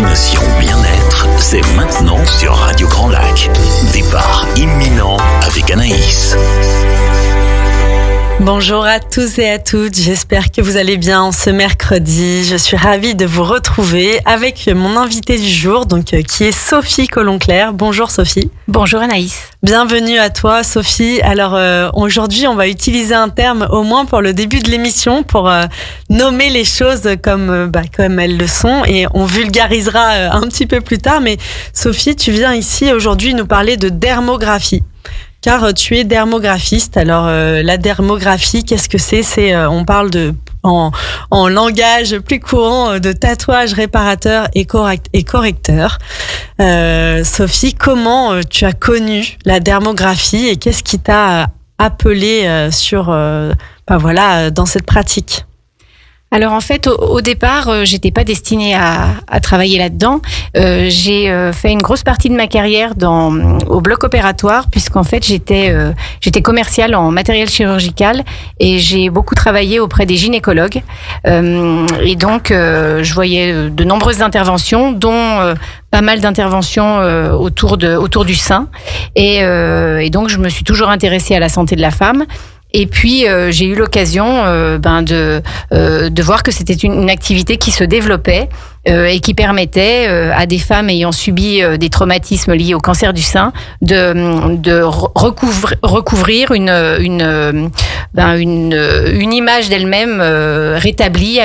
Destination Bien-être, c'est maintenant sur Radio Grand Lac. Départ imminent avec Anaïs. Bonjour à tous et à toutes, j'espère que vous allez bien en ce mercredi. Je suis ravie de vous retrouver avec mon invitée du jour, qui est Sophie Collonclair. Bonjour Sophie. Bonjour Anaïs. Bienvenue à toi Sophie. Alors aujourd'hui on va utiliser un terme au moins pour le début de l'émission pour nommer les choses comme elles le sont et on vulgarisera un petit peu plus tard. Mais Sophie, tu viens ici aujourd'hui nous parler de dermographie. Car tu es dermographiste. Alors la dermographie, qu'est-ce que c'est? On parle en langage plus courant de tatouage réparateur et correcteur. Sophie, comment tu as connu la dermographie et qu'est-ce qui t'a appelé dans cette pratique? Alors en fait, au départ, j'étais pas destinée à travailler là-dedans. J'ai fait une grosse partie de ma carrière au bloc opératoire, puisqu'en fait j'étais commerciale en matériel chirurgical et j'ai beaucoup travaillé auprès des gynécologues. Et donc je voyais de nombreuses interventions, dont pas mal d'interventions autour du sein. Et donc je me suis toujours intéressée à la santé de la femme. Et puis j'ai eu l'occasion de voir que c'était une activité qui se développait et qui permettait à des femmes ayant subi des traumatismes liés au cancer du sein de recouvrir une image d'elle-même rétablie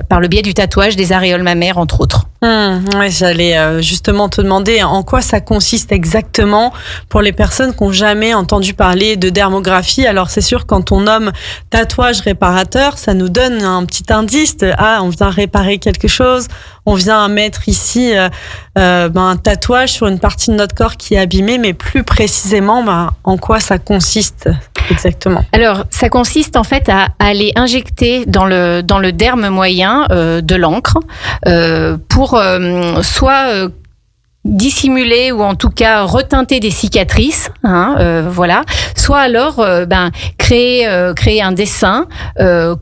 par le biais du tatouage des aréoles mammaires entre autres. Ouais, j'allais justement te demander en quoi ça consiste exactement pour les personnes qui n'ont jamais entendu parler de dermographie. Alors c'est sûr, quand on nomme tatouage réparateur, ça nous donne un petit indice on vient réparer quelque chose, on vient mettre ici un tatouage sur une partie de notre corps qui est abîmée, mais plus précisément, en quoi ça consiste exactement? Alors, ça consiste en fait à aller injecter dans le derme moyen de l'encre pour soit dissimuler ou en tout cas reteinter des cicatrices, soit alors créer un dessin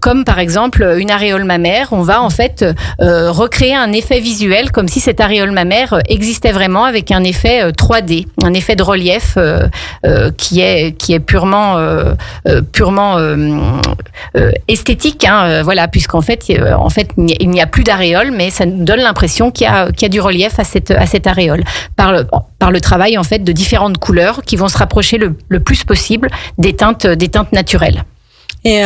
comme par exemple une aréole mammaire. On va en fait recréer un effet visuel comme si cette aréole mammaire existait vraiment, avec un effet 3D, un effet de relief qui est purement esthétique, puisqu'en fait il n'y a plus d'aréole, mais ça nous donne l'impression qu'il y a du relief à cette aréole. Par le travail en fait de différentes couleurs qui vont se rapprocher le plus possible des teintes naturelles. Et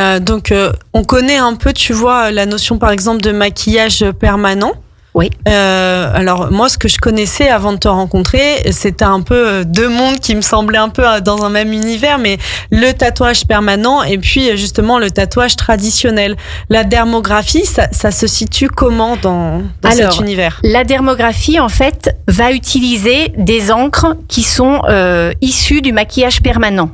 on connaît un peu, tu vois, la notion par exemple de maquillage permanent. Oui. Alors moi, ce que je connaissais avant de te rencontrer, c'était un peu deux mondes qui me semblaient un peu dans un même univers, mais le tatouage permanent et puis justement le tatouage traditionnel. La dermographie, ça se situe comment dans cet univers? La dermographie, en fait, va utiliser des encres qui sont issues du maquillage permanent.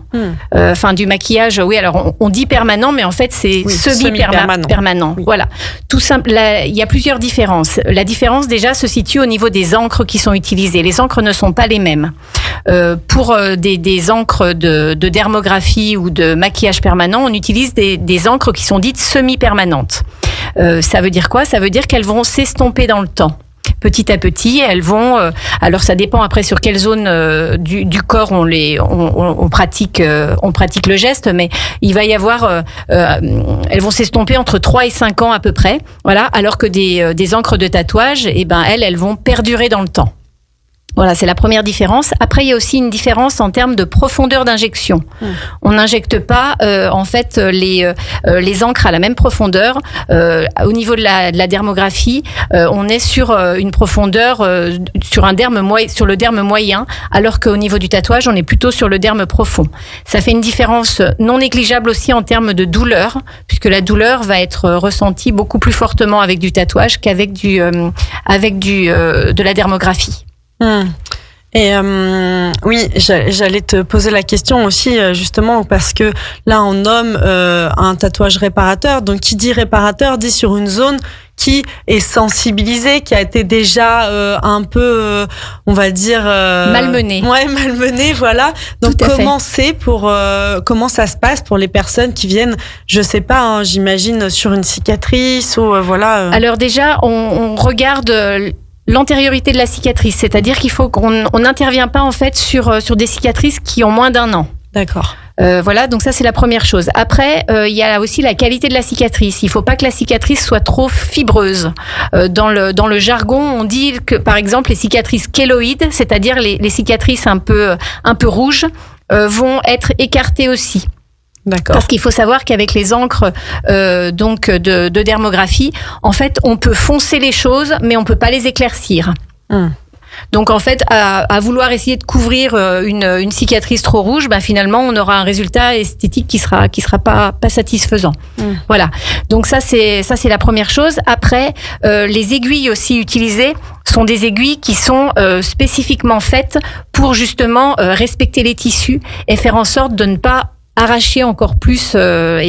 Du maquillage, oui, alors on dit permanent, mais en fait c'est semi-permanent. Oui. Voilà. Tout simple. Il y a plusieurs différences. La différence déjà se situe au niveau des encres qui sont utilisées. Les encres ne sont pas les mêmes. Pour des encres de dermographie ou de maquillage permanent, on utilise des encres qui sont dites semi-permanentes. Ça veut dire quoi? Ça veut dire qu'elles vont s'estomper dans le temps. Petit à petit, elles vont. Alors, ça dépend après sur quelle zone du corps on pratique le geste, mais il va y avoir. Elles vont s'estomper entre 3 et 5 ans à peu près. Voilà. Alors que des encres de tatouage, elles vont perdurer dans le temps. Voilà, c'est la première différence. Après, il y a aussi une différence en termes de profondeur d'injection. On n'injecte pas, les encres à la même profondeur. Au niveau de la dermographie, on est sur une profondeur, sur le derme moyen, alors qu'au niveau du tatouage, on est plutôt sur le derme profond. Ça fait une différence non négligeable aussi en termes de douleur, puisque la douleur va être ressentie beaucoup plus fortement avec du tatouage qu'avec de la dermographie. Et oui, j'allais te poser la question aussi justement parce que là on nomme un tatouage réparateur. Donc qui dit réparateur dit sur une zone qui est sensibilisée, qui a été déjà un peu, on va dire malmenée. Ouais, malmenée, voilà. Donc comment comment ça se passe pour les personnes qui viennent, je sais pas, j'imagine sur une cicatrice ou voilà. Alors déjà, on regarde l'antériorité de la cicatrice, c'est-à-dire qu'il faut qu'on n'intervient pas en fait sur des cicatrices qui ont moins d'1 an. D'accord. Voilà, donc ça c'est la première chose. Après, il y a aussi la qualité de la cicatrice. Il faut pas que la cicatrice soit trop fibreuse. Dans le jargon, on dit que par exemple les cicatrices kéloïdes, c'est-à-dire les cicatrices un peu rouges, vont être écartées aussi. D'accord. Parce qu'il faut savoir qu'avec les encres donc de dermographie, en fait, on peut foncer les choses, mais on peut pas les éclaircir. Donc en fait, à vouloir essayer de couvrir une cicatrice trop rouge, finalement, on aura un résultat esthétique qui sera pas satisfaisant. Voilà. Donc ça c'est la première chose. Après, les aiguilles aussi utilisées sont des aiguilles qui sont spécifiquement faites pour justement respecter les tissus et faire en sorte de ne pas arracher encore plus le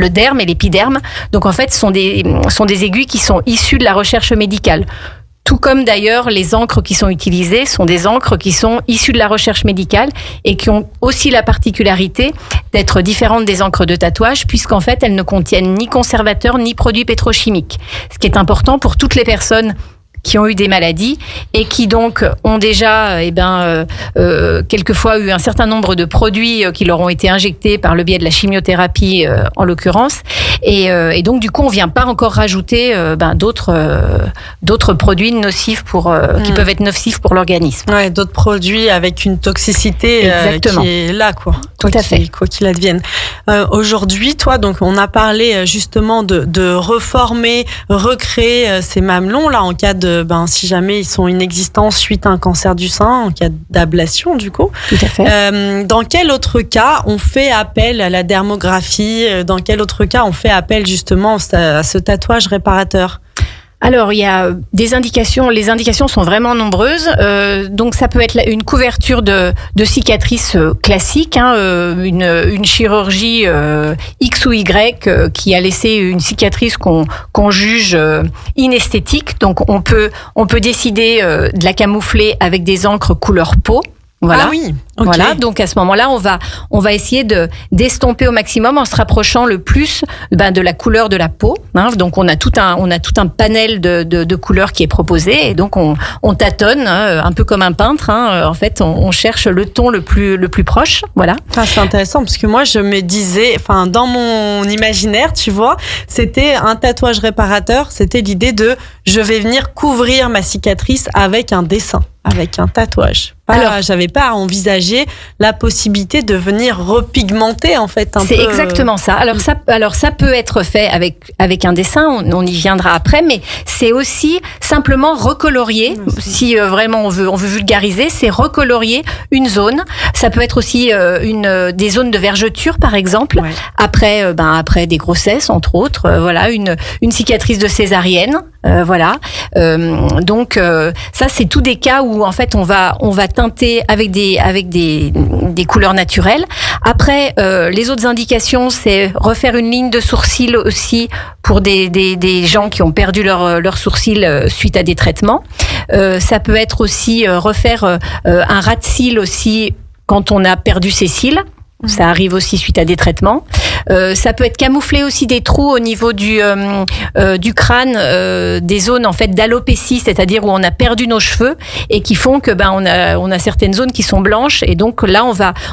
derme et l'épiderme. Donc en fait, ce sont des aiguilles qui sont issues de la recherche médicale. Tout comme d'ailleurs les encres qui sont utilisées sont des encres qui sont issues de la recherche médicale et qui ont aussi la particularité d'être différentes des encres de tatouage puisqu'en fait elles ne contiennent ni conservateurs ni produits pétrochimiques. Ce qui est important pour toutes les personnes qui ont eu des maladies et qui donc ont déjà quelquefois eu un certain nombre de produits qui leur ont été injectés par le biais de la chimiothérapie en l'occurrence et donc du coup on vient pas encore rajouter d'autres produits nocifs qui peuvent être nocifs pour l'organisme. Ouais, d'autres produits avec une toxicité qui est là Tout à fait. Quoi qu'il advienne. Aujourd'hui, toi, donc on a parlé justement de reformer, recréer ces mamelons là en cas de si jamais ils sont inexistants suite à un cancer du sein, en cas d'ablation du coup. Tout à fait. Dans quel autre cas on fait appel à la dermographie? Dans quel autre cas on fait appel justement à ce tatouage réparateur? Alors, il y a des indications. Les indications sont vraiment nombreuses. Donc, ça peut être une couverture de cicatrices classiques, une chirurgie X ou Y qui a laissé une cicatrice qu'on juge inesthétique. Donc, on peut décider de la camoufler avec des encres couleur peau. Voilà. Ah oui. Okay. Voilà. Donc à ce moment-là, on va essayer d'estomper au maximum en se rapprochant le plus de la couleur de la peau. Donc on a tout un panel de couleurs qui est proposé et donc on tâtonne un peu comme un peintre. En fait, on cherche le ton le plus proche. Voilà. C'est intéressant parce que moi je me disais, dans mon imaginaire, tu vois, c'était un tatouage réparateur. C'était l'idée de je vais venir couvrir ma cicatrice avec un dessin, avec un tatouage. Alors, j'avais pas à envisager la possibilité de venir repigmenter en fait un peu. C'est exactement ça. Alors ça peut être fait avec un dessin, on y viendra après, mais c'est aussi simplement recolorier. Si vraiment on veut vulgariser, c'est recolorier une zone. Ça peut être aussi des zones de vergeture par exemple. Ouais. Après des grossesses entre autres. Voilà une cicatrice de césarienne. Voilà. Donc ça c'est tous des cas où en fait on va teinter avec des couleurs naturelles. Après, les autres indications, c'est refaire une ligne de sourcil aussi pour des gens qui ont perdu leur sourcil suite à des traitements. Ça peut être aussi refaire un ras de cils aussi quand on a perdu ses cils. Ça arrive aussi suite à des traitements. Ça peut être camoufler aussi des trous au niveau du crâne, des zones en fait d'alopécie, c'est-à-dire où on a perdu nos cheveux et qui font que on a certaines zones qui sont blanches et donc là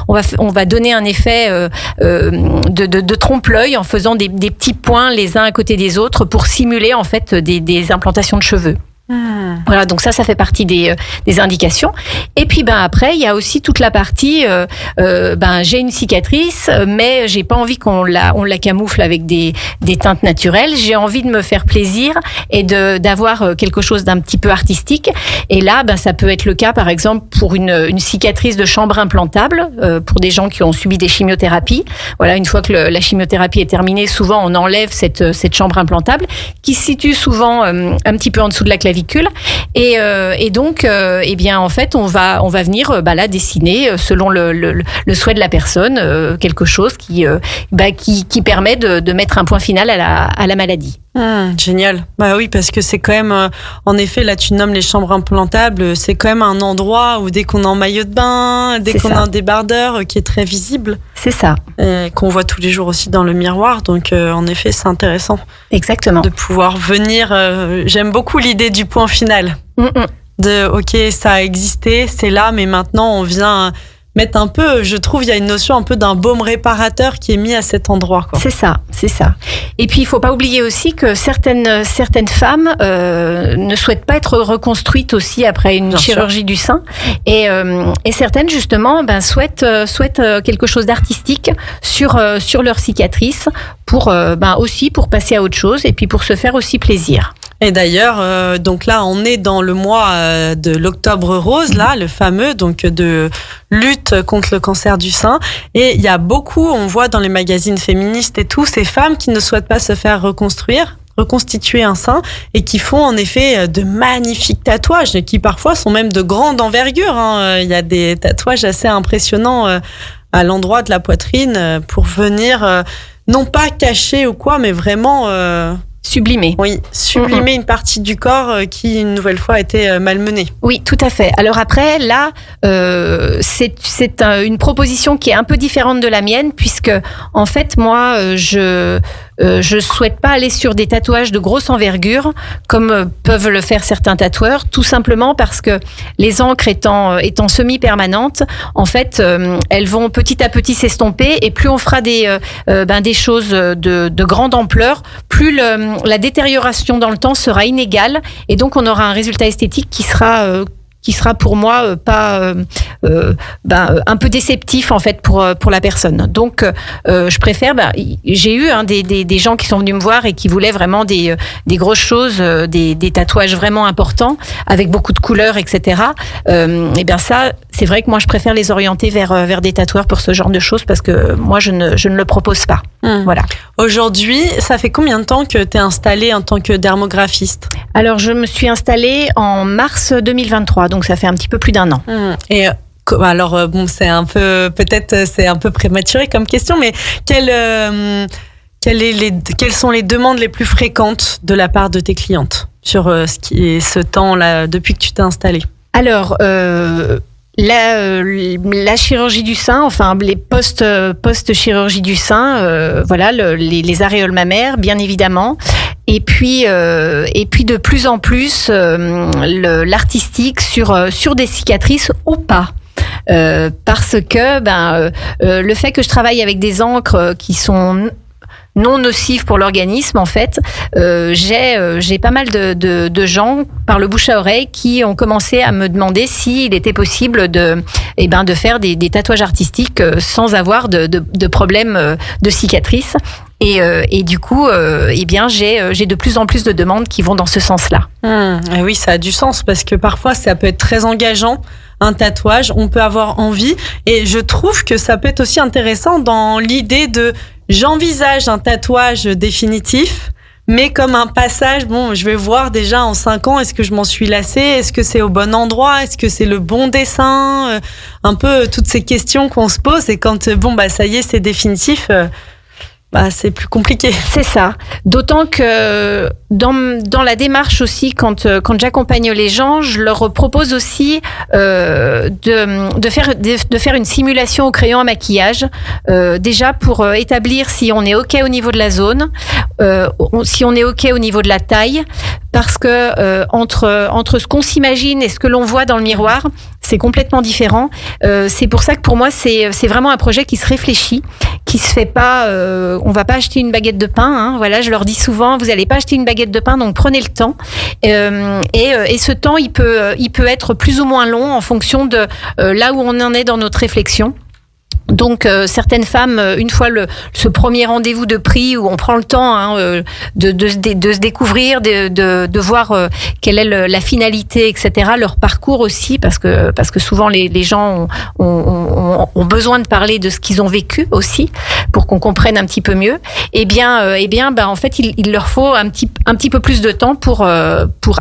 on va donner un effet de trompe-l'œil en faisant des petits points les uns à côté des autres pour simuler en fait des implantations de cheveux. Voilà, donc ça fait partie des indications. Et puis après, il y a aussi toute la partie j'ai une cicatrice, mais j'ai pas envie qu'on la camoufle avec des teintes naturelles. J'ai envie de me faire plaisir et d'avoir quelque chose d'un petit peu artistique. Et là, ça peut être le cas, par exemple, pour une cicatrice de chambre implantable, pour des gens qui ont subi des chimiothérapies. Voilà, une fois que la chimiothérapie est terminée, souvent on enlève cette chambre implantable qui se situe souvent un petit peu en dessous de la clavicule. Et donc, en fait, on va venir là dessiner selon le souhait de la personne quelque chose qui permet de mettre un point final à la maladie. Génial. Bah oui, parce que c'est quand même, en effet, là tu nommes les chambres implantables, c'est quand même un endroit où dès qu'on est en maillot de bain, dès qu'on a un débardeur qui est très visible. C'est ça. Qu'on voit tous les jours aussi dans le miroir. Donc en effet, c'est intéressant. Exactement. De pouvoir venir. J'aime beaucoup l'idée du point final. De ok, ça a existé, c'est là, mais maintenant on vient mettre un peu, je trouve, il y a une notion un peu d'un baume réparateur qui est mis à cet endroit, quoi. C'est ça. Et puis, il faut pas oublier aussi que certaines femmes ne souhaitent pas être reconstruites aussi après une chirurgie du sein. Et certaines, justement, souhaitent quelque chose d'artistique sur leur cicatrice pour passer à autre chose et puis pour se faire aussi plaisir. Et d'ailleurs, donc là, on est dans le mois de l'Octobre Rose, là, le fameux, donc de lutte contre le cancer du sein. Et il y a beaucoup, on voit dans les magazines féministes et tout, ces femmes qui ne souhaitent pas se faire reconstituer un sein et qui font en effet de magnifiques tatouages et qui parfois sont même de grande envergure. Il y a des tatouages assez impressionnants à l'endroit de la poitrine pour venir, non pas cacher ou quoi, mais vraiment... Sublimer. Oui, sublimer une partie du corps qui, une nouvelle fois, a été malmenée. Oui, tout à fait. Alors après, là, c'est une proposition qui est un peu différente de la mienne, puisque, en fait, moi, je souhaite pas aller sur des tatouages de grosse envergure, comme peuvent le faire certains tatoueurs, tout simplement parce que les encres étant semi-permanentes, en fait, elles vont petit à petit s'estomper, et plus on fera des choses de grande ampleur, plus la détérioration dans le temps sera inégale, et donc on aura un résultat esthétique qui sera pour moi un peu déceptif en fait pour la personne. Donc je préfère. J'ai eu des gens qui sont venus me voir et qui voulaient vraiment des grosses choses, des tatouages vraiment importants avec beaucoup de couleurs, etc. Et bien ça, c'est vrai que moi je préfère les orienter vers des tatoueurs pour ce genre de choses parce que moi je ne le propose pas. Voilà. Aujourd'hui, ça fait combien de temps que tu es installée en tant que dermographiste ? Alors je me suis installée en mars 2023, donc ça fait un petit peu plus d'1 an. Et alors c'est un peu prématuré comme question, mais quelles sont les demandes les plus fréquentes de la part de tes clientes sur ce temps-là depuis que tu t'es installée ? Alors la chirurgie du sein, enfin les post-chirurgie du sein, les aréoles mammaires, bien évidemment. Et puis de plus en plus l'artistique sur des cicatrices ou pas. Parce que le fait que je travaille avec des encres qui sont non nocives pour l'organisme, en fait, j'ai pas mal de gens par le bouche à oreille qui ont commencé à me demander s'il était possible de faire des tatouages artistiques sans avoir de problème de cicatrices. Et du coup, j'ai de plus en plus de demandes qui vont dans ce sens-là. Et oui, ça a du sens parce que parfois ça peut être très engageant. Un tatouage, on peut avoir envie, et je trouve que ça peut être aussi intéressant dans l'idée de j'envisage un tatouage définitif, mais comme un passage, je vais voir déjà en 5 ans, est-ce que je m'en suis lassée, est-ce que c'est au bon endroit, est-ce que c'est le bon dessin, un peu toutes ces questions qu'on se pose, et quand ça y est, c'est définitif, c'est plus compliqué. C'est ça. D'autant que dans la démarche aussi, quand j'accompagne les gens, je leur propose aussi de faire une simulation au crayon à maquillage, déjà pour établir si on est OK au niveau de la zone, si on est OK au niveau de la taille, parce que entre ce qu'on s'imagine et ce que l'on voit dans le miroir, c'est complètement différent. C'est pour ça que pour moi, c'est vraiment un projet qui se réfléchit, qui se fait pas. On va pas acheter une baguette de pain. Voilà, je leur dis souvent, vous allez pas acheter une baguette de pain, donc prenez le temps. Et ce temps, il peut être plus ou moins long en fonction de là où on en est dans notre réflexion. Donc certaines femmes, une fois ce premier rendez-vous de prix où on prend le temps de se découvrir, de voir quelle est la finalité, etc., leur parcours aussi, parce que souvent les gens ont besoin de parler de ce qu'ils ont vécu aussi pour qu'on comprenne un petit peu mieux. En fait il leur faut un petit peu plus de temps pour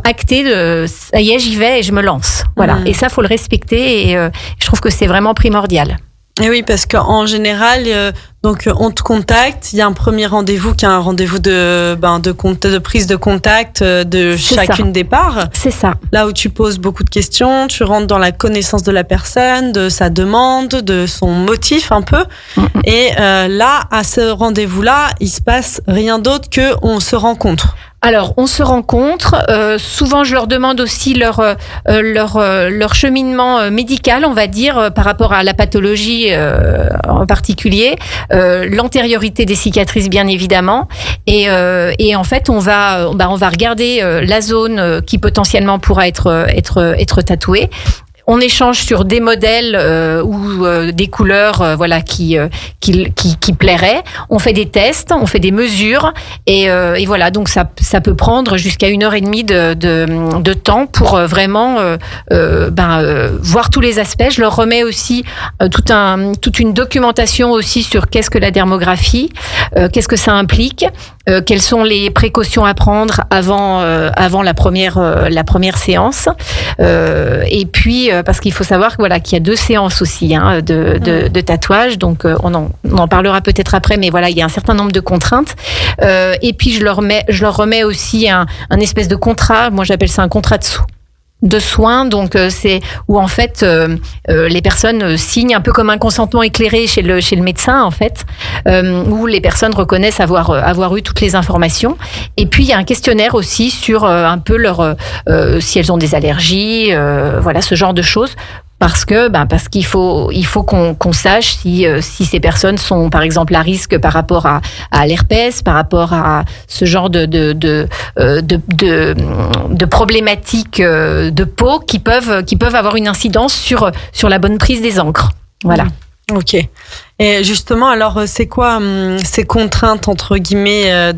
acter ça y est, j'y vais et je me lance. Voilà. Et ça, faut le respecter, et je trouve que c'est vraiment primordial. Et oui, parce qu'en général, donc on te contacte, il y a un premier rendez-vous qui est un rendez-vous de prise de contact de chacune des parts. C'est ça. Là où tu poses beaucoup de questions, tu rentres dans la connaissance de la personne, de sa demande, de son motif un peu. Et là, à ce rendez-vous-là, il se passe rien d'autre que on se rencontre. Alors, on se rencontre. Souvent, je leur demande aussi leur cheminement médical, on va dire, par rapport à la pathologie en particulier, l'antériorité des cicatrices, bien évidemment. Et en fait, on va regarder la zone qui potentiellement pourra être tatouée. On échange sur des modèles ou des couleurs qui plairaient. On fait des tests, on fait des mesures et voilà. Donc ça peut prendre jusqu'à 1h30 de temps pour vraiment voir tous les aspects. Je leur remets aussi toute une documentation aussi sur qu'est-ce que la dermographie, qu'est-ce que ça implique. Quelles sont les précautions à prendre avant la première séance, et puis parce qu'il faut savoir qu'il y a 2 séances aussi de tatouage, donc on en parlera peut-être après, mais voilà, il y a un certain nombre de contraintes, et puis je leur remets aussi un espèce de contrat. Moi j'appelle ça un contrat de soins, donc c'est où en fait les personnes signent un peu comme un consentement éclairé chez le médecin en fait, où les personnes reconnaissent avoir eu toutes les informations. Et puis il y a un questionnaire aussi sur un peu si elles ont des allergies, ce genre de choses. Parce qu'il faut qu'on sache si ces personnes sont par exemple à risque par rapport à l'herpès, par rapport à ce genre de problématiques de peau qui peuvent avoir une incidence sur la bonne prise des encres. Voilà. Ok. Et justement, alors c'est quoi ces contraintes entre guillemets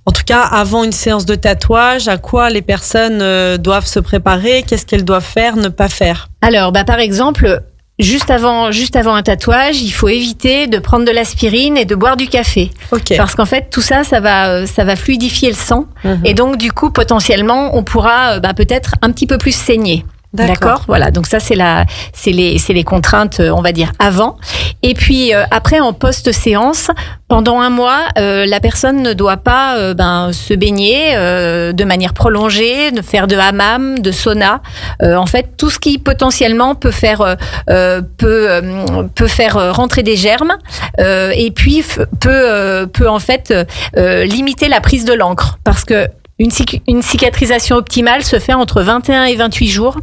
en tout cas, avant une séance de tatouage, à quoi les personnes doivent se préparer? Qu'est-ce qu'elles doivent faire, ne pas faire? Alors, par exemple, juste avant un tatouage, il faut éviter de prendre de l'aspirine et de boire du café. Okay. Parce qu'en fait, tout ça va fluidifier le sang. Et donc, du coup, potentiellement, on pourra peut-être un petit peu plus saigner. D'accord. Voilà. Donc ça, c'est les contraintes, on va dire, avant. Et puis après, en post-séance, pendant 1 mois, la personne ne doit pas se baigner de manière prolongée, de faire de hammam, de sauna. En fait, tout ce qui potentiellement peut faire rentrer des germes, et puis peut en fait limiter la prise de l'encre, parce que une cicatrisation optimale se fait entre 21 et 28 jours.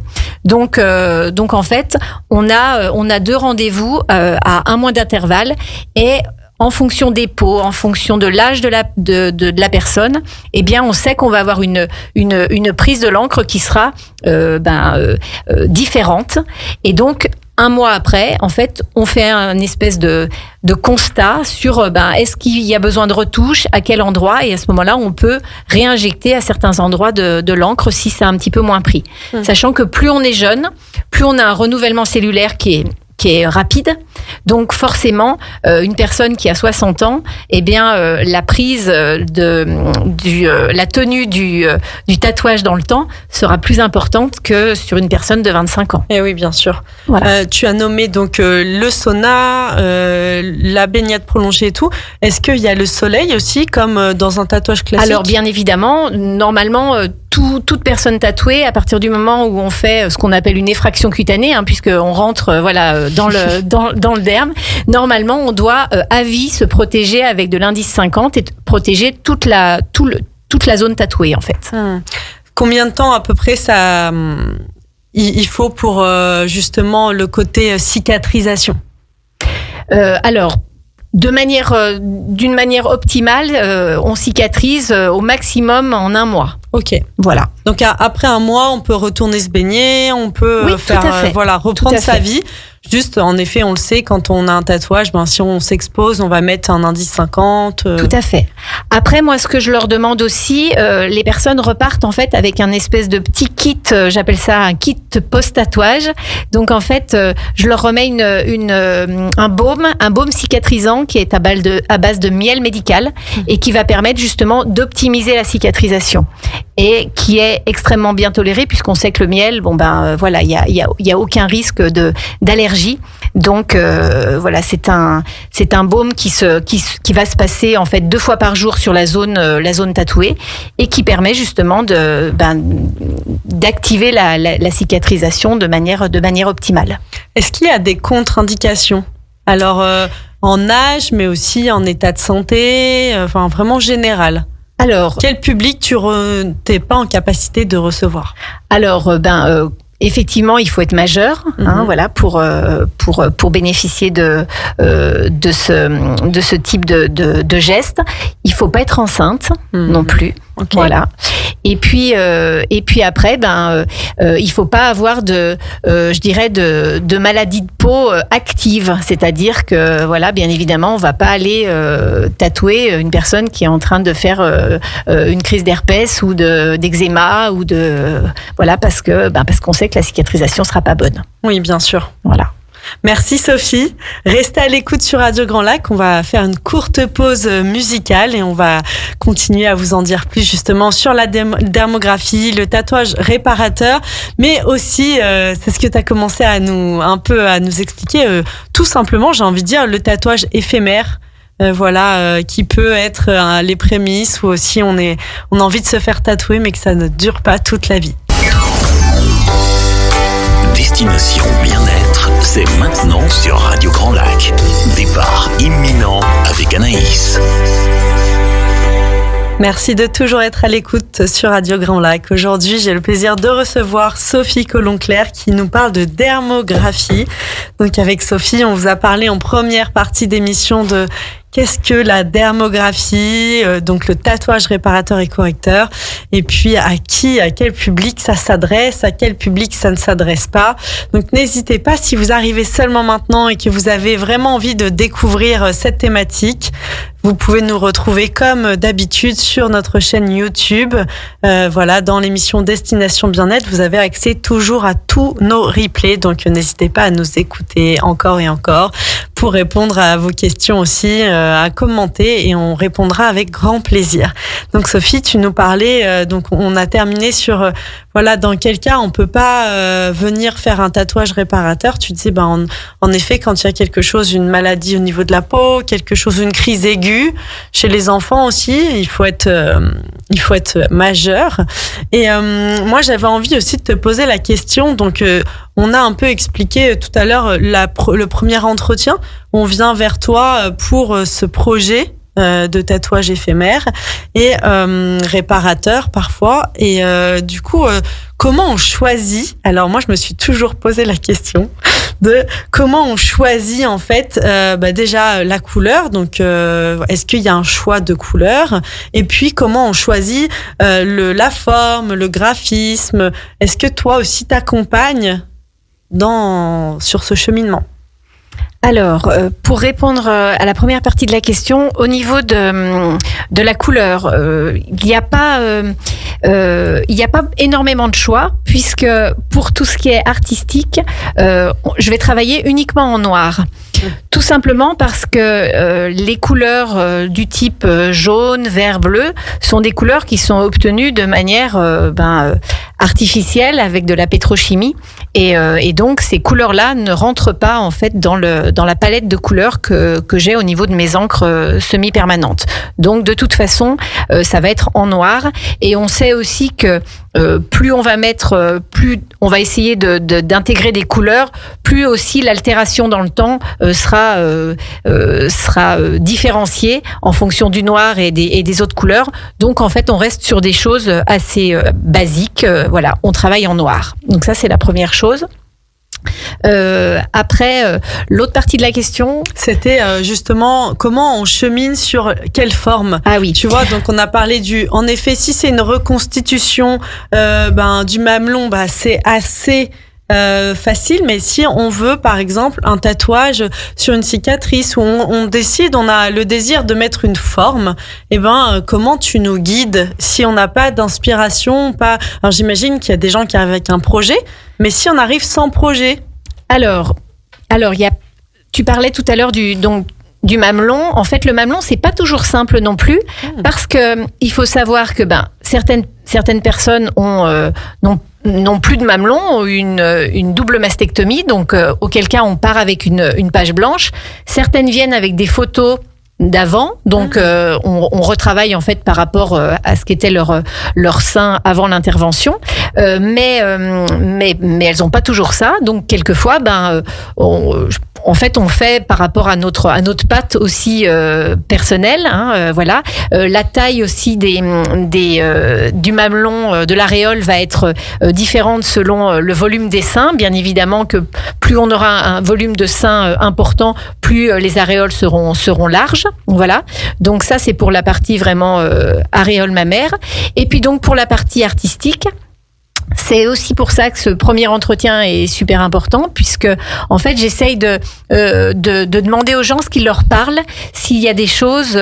Donc en fait, on a 2 rendez-vous à 1 mois d'intervalle, et en fonction des peaux, en fonction de l'âge de la personne, eh bien, on sait qu'on va avoir une prise de l'encre qui sera différente. Et donc, 1 mois après, en fait, on fait un espèce de constat sur est-ce qu'il y a besoin de retouches, à quel endroit, et à ce moment-là, on peut réinjecter à certains endroits de l'encre si c'est un petit peu moins pris. Sachant que plus on est jeune, plus on a un renouvellement cellulaire qui est rapide. Donc forcément, une personne qui a 60 ans, eh bien la prise la tenue du tatouage dans le temps sera plus importante que sur une personne de 25 ans. Et oui, bien sûr. Voilà. Tu as nommé donc le sauna, la baignade prolongée et tout. Est-ce qu'il y a le soleil aussi, comme dans un tatouage classique? Alors bien évidemment, normalement, toute personne tatouée, à partir du moment où on fait ce qu'on appelle une effraction cutanée, puisqu'on rentre dans le derme, normalement on doit à vie se protéger avec de l'indice 50 et protéger toute la zone tatouée en fait. Combien de temps à peu près il faut pour justement le côté cicatrisation? Alors, d'une manière optimale, on cicatrise au maximum en 1 mois. Ok. Voilà. Donc après 1 mois, on peut retourner se baigner, on peut reprendre sa vie. Juste, en effet, on le sait, quand on a un tatouage, si on s'expose, on va mettre un indice 50. Tout à fait. Après, moi, ce que je leur demande aussi, les personnes repartent en fait avec un espèce de petit kit, j'appelle ça un kit post-tatouage. Donc en fait, je leur remets un baume cicatrisant qui est à base de miel médical et qui va permettre justement d'optimiser la cicatrisation. et qui est extrêmement bien toléré puisqu'on sait que le miel, voilà, il y a aucun risque d'allergie. Donc voilà, c'est un baume qui va se passer en fait 2 fois par jour sur la zone tatouée et qui permet justement d'activer la cicatrisation de manière optimale. Est-ce qu'il y a des contre-indications ? Alors en âge, mais aussi en état de santé, enfin vraiment général. Alors, quel public tu n'es pas en capacité de recevoir ? Alors, effectivement, il faut être majeur, voilà, pour bénéficier de ce type de geste. Il faut pas être enceinte non plus. Okay. Voilà. Et puis après, il faut pas avoir de maladie de peau active. C'est-à-dire que, voilà, bien évidemment, on va pas aller tatouer une personne qui est en train de faire une crise d'herpès ou d'eczéma ou voilà, parce qu'on sait que la cicatrisation sera pas bonne. Oui, bien sûr. Voilà. Merci Sophie. Restez à l'écoute sur Radio Grand Lac. On va faire une courte pause musicale et on va continuer à vous en dire plus justement sur la dermographie, le tatouage réparateur, mais aussi, c'est ce que tu as commencé à nous expliquer, tout simplement, j'ai envie de dire, le tatouage éphémère. Qui peut être les prémices ou aussi on a envie de se faire tatouer mais que ça ne dure pas toute la vie. Destination bien-être, c'est maintenant sur Radio Grand Lac. Départ imminent avec Anaïs. Merci de toujours être à l'écoute sur Radio Grand Lac. Aujourd'hui, j'ai le plaisir de recevoir Sophie Collonclerc qui nous parle de dermographie. Donc avec Sophie, on vous a parlé en première partie d'émission de qu'est-ce que la dermographie, donc le tatouage réparateur et correcteur, et puis à quel public ça s'adresse, à quel public ça ne s'adresse pas. Donc n'hésitez pas, si vous arrivez seulement maintenant et que vous avez vraiment envie de découvrir cette thématique, vous pouvez nous retrouver comme d'habitude sur notre chaîne YouTube. Dans l'émission Destination Bien-être, vous avez accès toujours à tous nos replays, donc n'hésitez pas à nous écouter encore et encore pour répondre à vos questions aussi, à commenter et on répondra avec grand plaisir. Donc Sophie, tu nous parlais, donc on a terminé sur dans quel cas on peut pas venir faire un tatouage réparateur. Tu disais en effet quand il y a quelque chose, une maladie au niveau de la peau, quelque chose, une crise aiguë chez les enfants aussi, il faut être majeur. Et moi j'avais envie aussi de te poser la question. Donc on a un peu expliqué tout à l'heure le premier entretien. On vient vers toi pour ce projet de tatouage éphémère et réparateur parfois. Et du coup, comment on choisit ? Alors moi, je me suis toujours posé la question de comment on choisit en fait déjà la couleur. Donc, est-ce qu'il y a un choix de couleur ? Et puis, comment on choisit la forme, le graphisme ? Est-ce que toi aussi t'accompagnes sur ce cheminement ? Alors, pour répondre à la première partie de la question, au niveau de la couleur, il n'y a pas énormément de choix puisque pour tout ce qui est artistique, je vais travailler uniquement en noir. Tout simplement parce que les couleurs du type jaune, vert, bleu sont des couleurs qui sont obtenues de manière artificielle avec de la pétrochimie et donc ces couleurs-là ne rentrent pas en fait dans la palette de couleurs que j'ai au niveau de mes encres semi-permanentes. Donc de toute façon, ça va être en noir et on sait aussi que plus on va essayer d'intégrer des couleurs, plus aussi l'altération dans le temps sera différenciée en fonction du noir et des autres couleurs. Donc en fait, on reste sur des choses assez basiques. On travaille en noir. Donc ça, c'est la première chose. Après, l'autre partie de la question, c'était justement comment on chemine sur quelle forme. Ah oui. Tu vois, donc on a parlé en effet, si c'est une reconstitution du mamelon, c'est assez facile, mais si on veut par exemple un tatouage sur une cicatrice où on a le désir de mettre une forme, comment tu nous guides si on n'a pas d'inspiration, alors j'imagine qu'il y a des gens qui arrivent avec un projet, mais si on arrive sans projet. Alors tu parlais tout à l'heure du mamelon. En fait, le mamelon, c'est pas toujours simple non plus, parce que il faut savoir que certaines personnes n'ont plus de mamelons, ont une double mastectomie, donc auquel cas on part avec une page blanche. Certaines viennent avec des photos d'avant, donc on retravaille en fait par rapport à ce qu'était leur sein avant l'intervention, mais elles n'ont pas toujours ça, donc quelquefois en fait, on fait par rapport à notre patte aussi personnelle, voilà. La taille aussi du mamelon, de l'aréole va être différente selon le volume des seins. Bien évidemment que plus on aura un volume de seins important, plus les aréoles seront larges. Voilà. Donc ça, c'est pour la partie vraiment aréole mammaire. Et puis donc pour la partie artistique, c'est aussi pour ça que ce premier entretien est super important, puisque en fait j'essaye de demander aux gens ce qui leur parle, s'il y a des choses,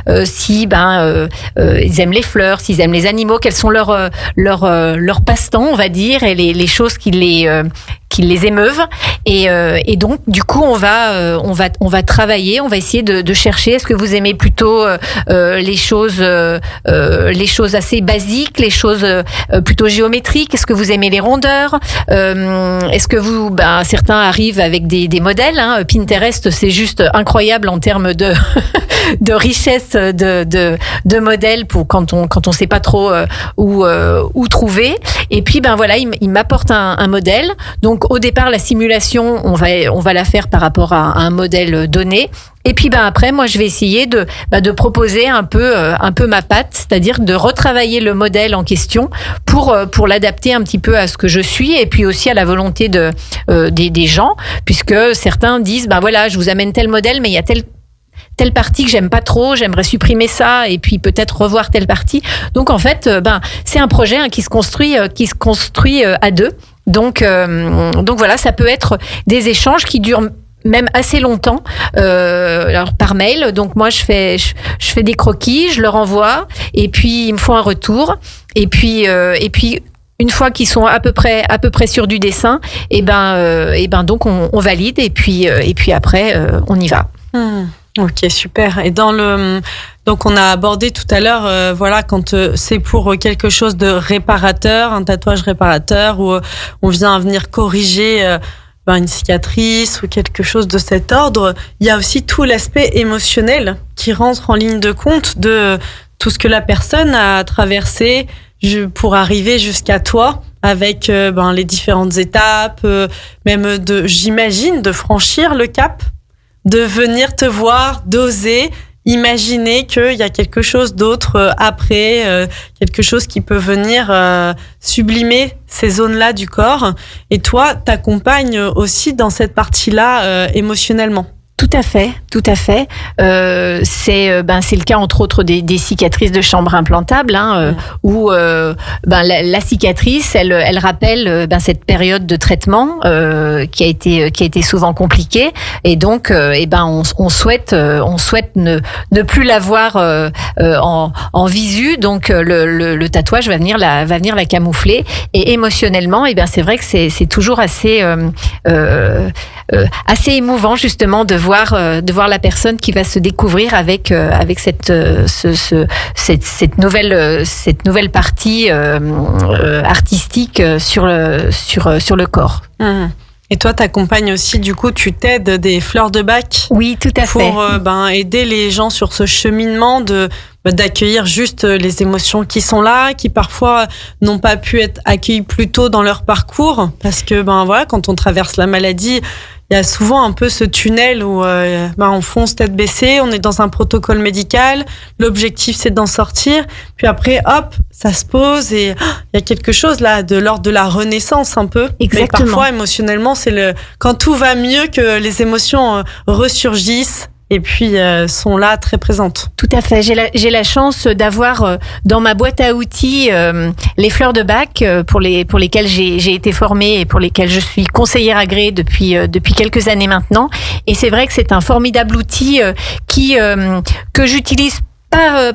ils aiment les fleurs, s'ils aiment les animaux, quels sont leurs passe-temps, on va dire, et les choses qui les émeuvent, et donc du coup on va travailler, on va essayer de chercher, est-ce que vous aimez plutôt les choses assez basiques, les choses plutôt géométriques, est-ce que vous aimez les rondeurs, est-ce que certains arrivent avec des modèles, Pinterest c'est juste incroyable en termes de richesse de modèles pour quand on sait pas trop où trouver, et puis voilà, il m'apporte un modèle. Donc au départ, la simulation, on va la faire par rapport à un modèle donné. Et puis après, moi, je vais essayer de proposer un peu ma patte, c'est-à-dire de retravailler le modèle en question pour l'adapter un petit peu à ce que je suis, et puis aussi à la volonté des gens, puisque certains disent voilà, je vous amène tel modèle, mais il y a telle partie que j'aime pas trop, j'aimerais supprimer ça et puis peut-être revoir telle partie. Donc en fait, c'est un projet qui se construit à deux. Donc voilà, ça peut être des échanges qui durent même assez longtemps, alors par mail. Donc moi je fais des croquis, je leur envoie, et puis ils me font un retour, et puis une fois qu'ils sont à peu près sûrs du dessin, donc on valide, et puis après on y va. Ok, super. Et donc on a abordé tout à l'heure, quand c'est pour quelque chose de réparateur, un tatouage réparateur, où on vient venir corriger une cicatrice ou quelque chose de cet ordre, il y a aussi tout l'aspect émotionnel qui rentre en ligne de compte de tout ce que la personne a traversé pour arriver jusqu'à toi, avec les différentes étapes, même j'imagine, de franchir le cap, de venir te voir, d'oser imaginer qu'il y a quelque chose d'autre après, quelque chose qui peut venir sublimer ces zones-là du corps. Et toi, t'accompagnes aussi dans cette partie-là émotionnellement. Tout à fait. C'est le cas entre autres des cicatrices de chambre implantable, où la cicatrice, elle rappelle cette période de traitement qui a été souvent compliquée, et donc on souhaite ne plus l'avoir en visu. Donc le tatouage va venir la camoufler, et émotionnellement, c'est vrai que c'est toujours assez émouvant justement de voir la personne qui va se découvrir avec cette nouvelle partie artistique sur le corps. Et toi, t'accompagnes aussi, du coup, tu t'aides des fleurs de bac. Oui, tout à fait. Pour aider les gens sur ce cheminement d'accueillir juste les émotions qui sont là, qui parfois n'ont pas pu être accueillies plus tôt dans leur parcours, parce que quand on traverse la maladie, il y a souvent un peu ce tunnel où on fonce tête baissée, on est dans un protocole médical, l'objectif c'est d'en sortir, puis après hop, ça se pose, et il y a quelque chose là de l'ordre de la renaissance un peu. Exactement. Mais parfois émotionnellement, c'est quand tout va mieux que les émotions ressurgissent et puis sont là très présentes. Tout à fait. J'ai la chance d'avoir dans ma boîte à outils les fleurs de bac pour lesquelles j'ai été formée et pour lesquelles je suis conseillère agréée depuis quelques années maintenant. Et c'est vrai que c'est un formidable outil que j'utilise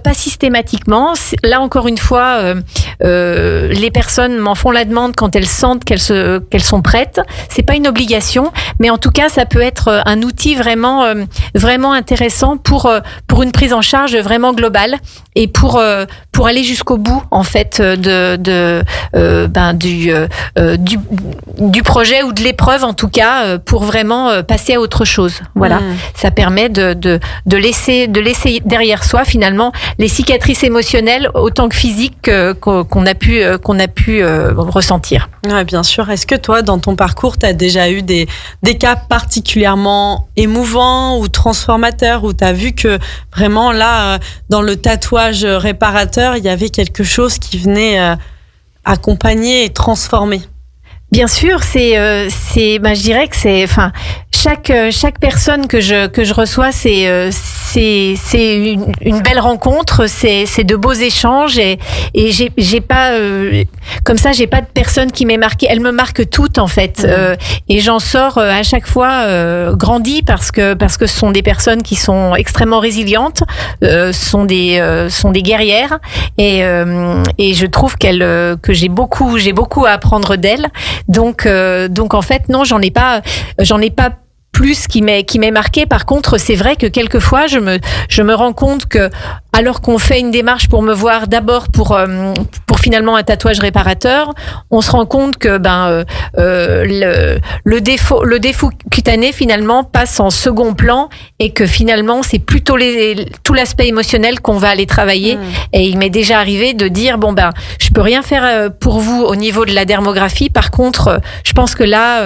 Pas systématiquement. Là encore une fois, les personnes m'en font la demande quand elles sentent qu'elles sont prêtes. C'est pas une obligation, mais en tout cas, ça peut être un outil vraiment intéressant pour une prise en charge vraiment globale et pour aller jusqu'au bout en fait du projet ou de l'épreuve en tout cas pour vraiment passer à autre chose. Voilà, ça permet de laisser derrière soi finalement les cicatrices émotionnelles autant que physiques qu'on a pu ressentir. Ouais, bien sûr. Est-ce que toi, dans ton parcours, tu as déjà eu des cas particulièrement émouvants ou transformateurs où tu as vu que vraiment là, dans le tatouage réparateur, il y avait quelque chose qui venait accompagner et transformer? Bien sûr, je dirais que c'est, enfin, chaque personne que je reçois, c'est une belle rencontre, c'est de beaux échanges et j'ai pas comme ça, j'ai pas de personne qui m'est marquée. Elles me marquent toutes en fait, et j'en sors à chaque fois grandie parce que ce sont des personnes qui sont extrêmement résilientes, sont des guerrières et je trouve que j'ai beaucoup à apprendre d'elles. Donc en fait non, j'en ai pas plus qui m'est marqué. Par contre, c'est vrai que quelquefois je me rends compte que alors qu'on fait une démarche pour me voir d'abord pour finalement un tatouage réparateur, on se rend compte que le défaut cutané finalement passe en second plan et que finalement c'est plutôt tout l'aspect émotionnel qu'on va aller travailler. Et il m'est déjà arrivé de dire je peux rien faire pour vous au niveau de la dermographie. Par contre, je pense que là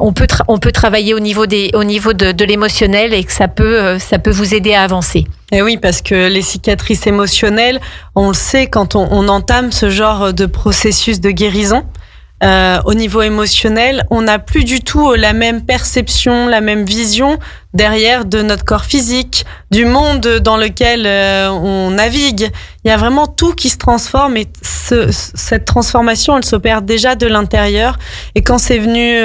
on peut travailler au niveau de l'émotionnel et que ça peut vous aider à avancer. Et oui, parce que les cicatrices émotionnelles, on le sait quand on entame ce genre de processus de guérison. Au niveau émotionnel, on n'a plus du tout la même perception, la même vision derrière de notre corps physique, du monde dans lequel on navigue. Il y a vraiment tout qui se transforme et cette transformation, elle s'opère déjà de l'intérieur. Et quand c'est venu,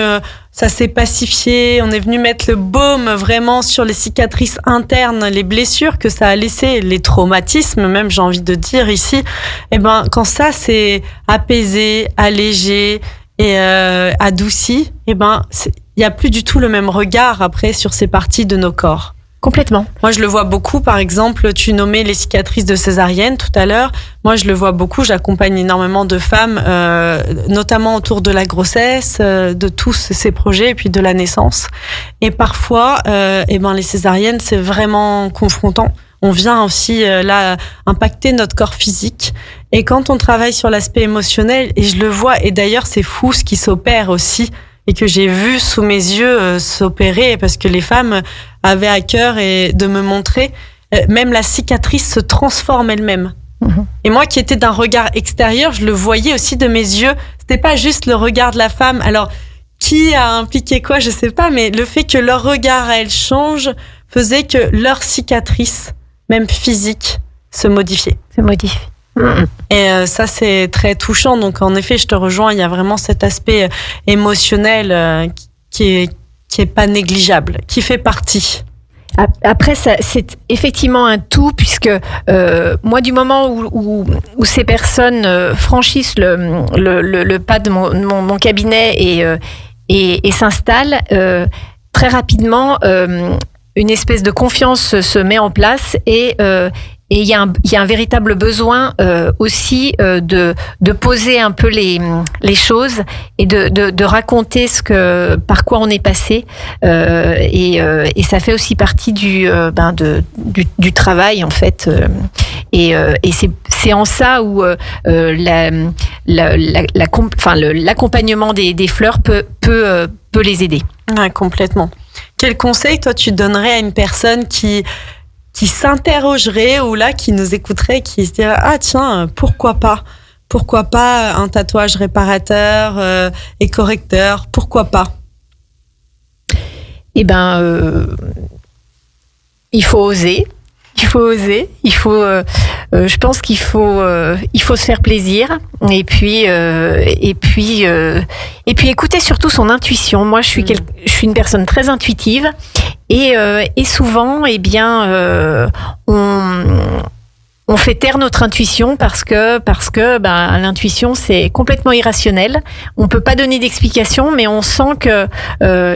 ça s'est pacifié, on est venu mettre le baume vraiment sur les cicatrices internes, les blessures que ça a laissées, les traumatismes même, j'ai envie de dire ici. Et quand ça c'est apaisé, allégé et adouci, il y a plus du tout le même regard après sur ces parties de nos corps. Complètement. Moi, je le vois beaucoup. Par exemple, tu nommais les cicatrices de césarienne tout à l'heure. Moi, je le vois beaucoup. J'accompagne énormément de femmes, notamment autour de la grossesse, de tous ces projets, et puis de la naissance. Et parfois, les césariennes, c'est vraiment confrontant. On vient aussi là impacter notre corps physique. Et quand on travaille sur l'aspect émotionnel, et je le vois, et d'ailleurs, c'est fou ce qui s'opère aussi, et que j'ai vu sous mes yeux s'opérer parce que les femmes avaient à cœur de me montrer, même la cicatrice se transforme elle-même. Et moi qui étais d'un regard extérieur, je le voyais aussi de mes yeux. C'était pas juste le regard de la femme. Alors, qui a impliqué quoi, je sais pas, mais le fait que leur regard à elles change faisait que leur cicatrice, même physique, se modifiait. Et ça, c'est très touchant. Donc, en effet, je te rejoins. Il y a vraiment cet aspect émotionnel qui est pas négligeable, qui fait partie. Après, c'est effectivement un tout, puisque moi, du moment où ces personnes franchissent le pas de mon cabinet et s'installent, très rapidement, une espèce de confiance se met en place et il y a un véritable besoin aussi de poser un peu les choses et de raconter par quoi on est passé et ça fait aussi partie du travail en fait et c'est en ça où l'accompagnement des fleurs peut les aider. Ouais, complètement. Quel conseil toi tu donnerais à une personne qui s'interrogerait ou là qui nous écouterait, qui se dirait tiens, pourquoi pas un tatouage réparateur et correcteur, pourquoi pas? Il faut oser. Je pense qu'il faut se faire plaisir et puis écouter surtout son intuition. Moi, je suis une personne très intuitive et souvent, on fait taire notre intuition parce que l'intuition c'est complètement irrationnel. On peut pas donner d'explication, mais on sent que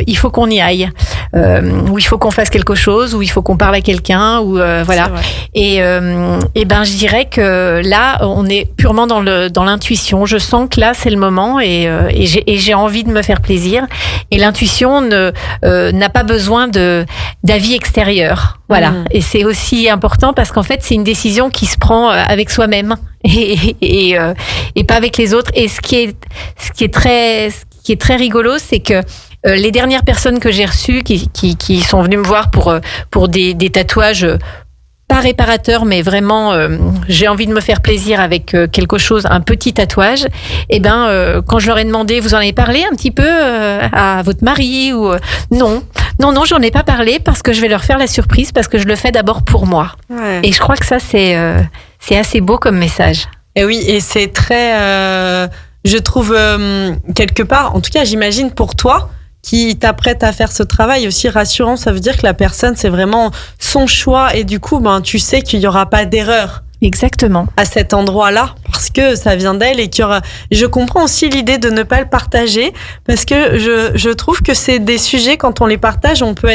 il faut qu'on y aille, ou il faut qu'on fasse quelque chose, ou il faut qu'on parle à quelqu'un, ou voilà. Et je dirais que là, on est purement dans l'intuition. Je sens que là c'est le moment, et j'ai envie de me faire plaisir. Et l'intuition n'a pas besoin d'avis extérieur. Voilà. Et c'est aussi important parce qu'en fait, c'est une décision qui se prend avec soi-même et pas avec les autres. Et ce qui est très rigolo, c'est que les dernières personnes que j'ai reçues qui sont venues me voir pour des tatouages pas réparateurs, mais vraiment j'ai envie de me faire plaisir avec quelque chose, un petit tatouage. Et quand je leur ai demandé, vous en avez parlé un petit peu à votre mari ou non, j'en ai pas parlé parce que je vais leur faire la surprise, parce que je le fais d'abord pour moi. Ouais. Et je crois que ça c'est assez beau comme message. Et oui, et c'est très, je trouve quelque part, en tout cas j'imagine pour toi, qui t'apprête à faire ce travail aussi rassurant. Ça veut dire que la personne, c'est vraiment son choix, et du coup, tu sais qu'il y aura pas d'erreur. Exactement. À cet endroit-là, parce que ça vient d'elle, et qu'il y aura. Je comprends aussi l'idée de ne pas le partager, parce que je trouve que c'est des sujets, quand on les partage, on peut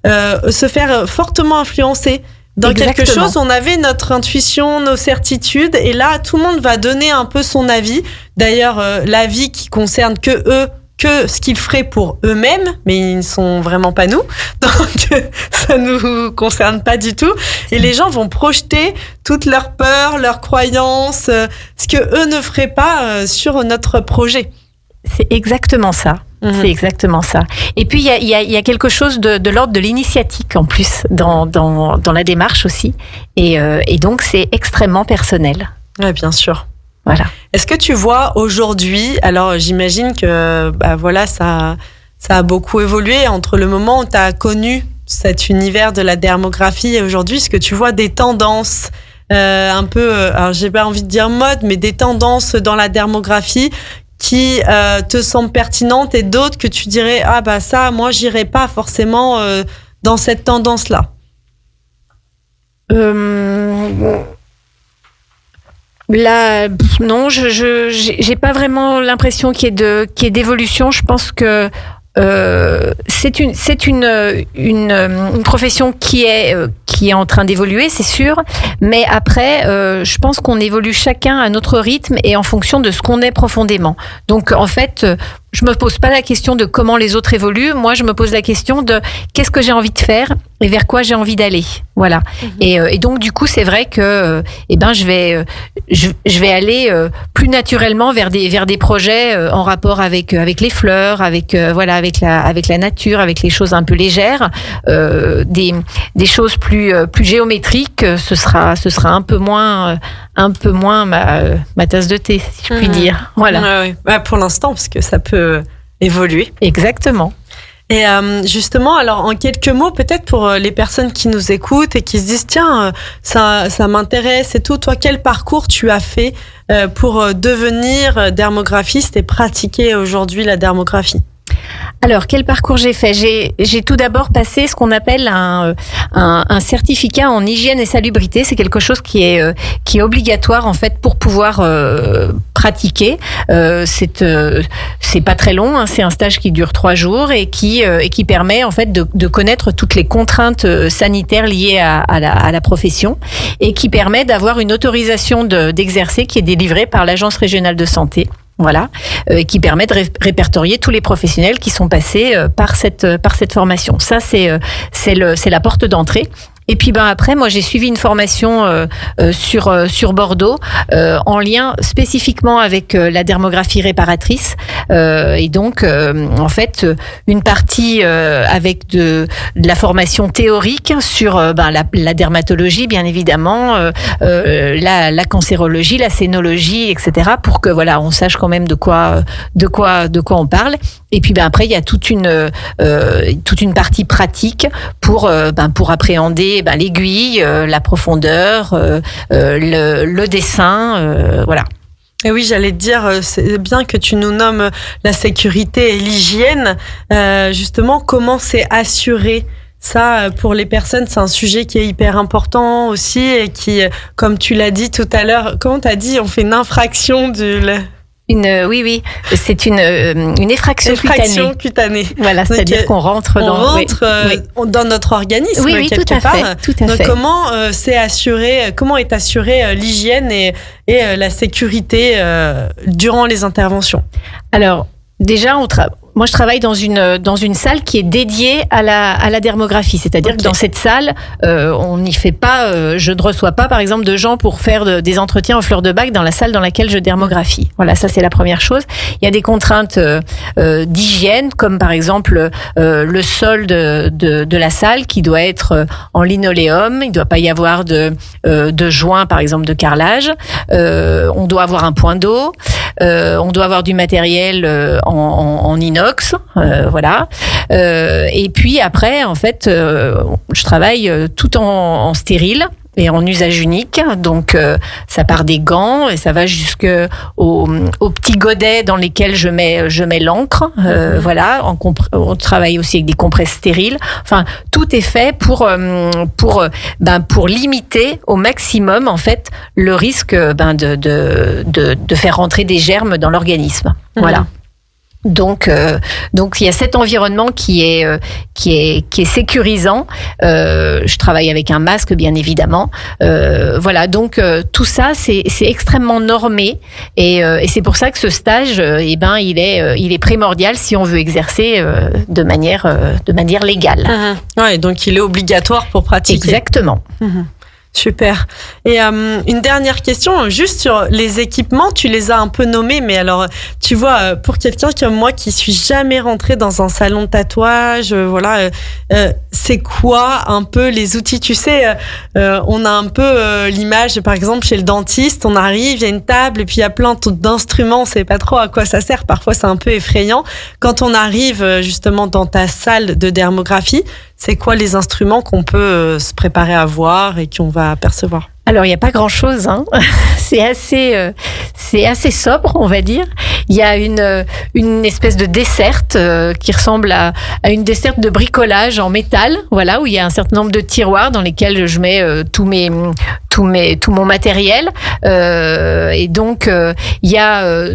se faire fortement influencer. Dans Exactement. Quelque chose, on avait notre intuition, nos certitudes, et là, tout le monde va donner un peu son avis. D'ailleurs, l'avis qui concerne que eux, que ce qu'ils feraient pour eux-mêmes, mais ils ne sont vraiment pas nous, donc ça nous concerne pas du tout. Et les gens vont projeter toutes leurs peurs, leurs croyances, ce que eux ne feraient pas sur notre projet. C'est exactement ça. C'est exactement ça. Et puis il y a quelque chose de l'ordre de l'initiatique en plus dans la démarche aussi, et donc c'est extrêmement personnel. Ouais, bien sûr. Voilà. Est-ce que tu vois aujourd'hui, alors j'imagine que ça a beaucoup évolué entre le moment où tu as connu cet univers de la dermographie et aujourd'hui, est-ce que tu vois des tendances un peu, alors j'ai pas envie de dire mode, mais des tendances dans la dermographie qui te semblent pertinentes, et d'autres que tu dirais ça, moi j'irais pas forcément dans cette tendance-là? Là, non, j'ai pas vraiment l'impression qu'il y ait d'évolution. Je pense que c'est une profession qui est en train d'évoluer, c'est sûr. Mais après, je pense qu'on évolue chacun à notre rythme et en fonction de ce qu'on est profondément. Donc, en fait, je me pose pas la question de comment les autres évoluent. Moi, je me pose la question de qu'est-ce que j'ai envie de faire et vers quoi j'ai envie d'aller. Voilà. Et donc, du coup, c'est vrai que, je vais aller plus naturellement vers des projets en rapport avec les fleurs, avec la nature, avec les choses un peu légères, des choses plus géométriques. Ce sera un peu moins ma tasse de thé, si je puis dire. Voilà. Ouais. Pour l'instant, parce que ça peut évoluer. Exactement. Et justement, alors en quelques mots, peut-être pour les personnes qui nous écoutent et qui se disent tiens, ça m'intéresse et tout. Toi, quel parcours tu as fait pour devenir dermographiste et pratiquer aujourd'hui la dermographie? Alors, quel parcours j'ai fait? J'ai tout d'abord passé ce qu'on appelle un certificat en hygiène et salubrité. C'est quelque chose qui est obligatoire en fait pour pouvoir pratiquer. C'est pas très long, hein, c'est un stage qui dure 3 jours et qui permet en fait de connaître toutes les contraintes sanitaires liées à la profession, et qui permet d'avoir une autorisation d'exercer qui est délivrée par l'Agence régionale de santé. Voilà, qui permet de répertorier tous les professionnels qui sont passés par cette formation. Ça, c'est la porte d'entrée. Et puis après, moi j'ai suivi une formation sur Bordeaux en lien spécifiquement avec la dermographie réparatrice, et donc en fait une partie avec de la formation théorique sur la dermatologie bien évidemment, la cancérologie, la scénologie, etc. pour que on sache quand même de quoi on parle. Et puis après il y a toute une partie pratique pour appréhender l'aiguille, la profondeur, le dessin, voilà. Et oui, j'allais te dire, c'est bien que tu nous nommes la sécurité et l'hygiène. Justement, comment c'est assuré Ça, pour les personnes, c'est un sujet qui est hyper important aussi et qui, comme tu l'as dit tout à l'heure, comment t'as dit, on fait une infraction oui, c'est une effraction cutanée. Voilà, donc, c'est-à-dire qu'on rentre dans notre organisme. Oui, quelque part. Tout à fait. Comment est assurée l'hygiène et la sécurité durant les interventions? Alors, déjà, moi, je travaille dans une salle qui est dédiée à la dermographie. C'est-à-dire que dans cette salle, on n'y fait pas, je ne reçois pas, par exemple, de gens pour faire des entretiens en fleurs de bac dans la salle dans laquelle je dermographie. Voilà, ça, c'est la première chose. Il y a des contraintes d'hygiène, comme par exemple le sol de la salle qui doit être en linoléum. Il ne doit pas y avoir de joints, par exemple, de carrelage. On doit avoir un point d'eau. On doit avoir du matériel en inox. Voilà. Et puis après, en fait, je travaille tout en stérile et en usage unique. Donc, ça part des gants et ça va jusqu'aux petits godets dans lesquels je mets l'encre. Voilà. On travaille aussi avec des compresses stériles. Enfin, tout est fait pour limiter au maximum, en fait, le risque de faire rentrer des germes dans l'organisme. Voilà. Donc il y a cet environnement qui est sécurisant. Je travaille avec un masque, bien évidemment. Voilà, donc tout ça c'est extrêmement normé et c'est pour ça que ce stage, il est primordial si on veut exercer de manière légale. Ouais, donc il est obligatoire pour pratiquer. Exactement. Super. Et une dernière question, juste sur les équipements, tu les as un peu nommés, mais alors, tu vois, pour quelqu'un comme moi qui suis jamais rentrée dans un salon de tatouage, c'est quoi un peu les outils? Tu sais, on a un peu l'image, par exemple, chez le dentiste, on arrive, il y a une table et puis il y a plein d'instruments, on sait pas trop à quoi ça sert, parfois c'est un peu effrayant. Quand on arrive justement dans ta salle de dermographie, c'est quoi les instruments qu'on peut se préparer à voir et qu'on va apercevoir? Alors, il n'y a pas grand-chose, hein. C'est assez sobre, on va dire. Il y a une espèce de desserte qui ressemble à une desserte de bricolage en métal, voilà, où il y a un certain nombre de tiroirs dans lesquels je mets tout mon matériel. Et donc, il y a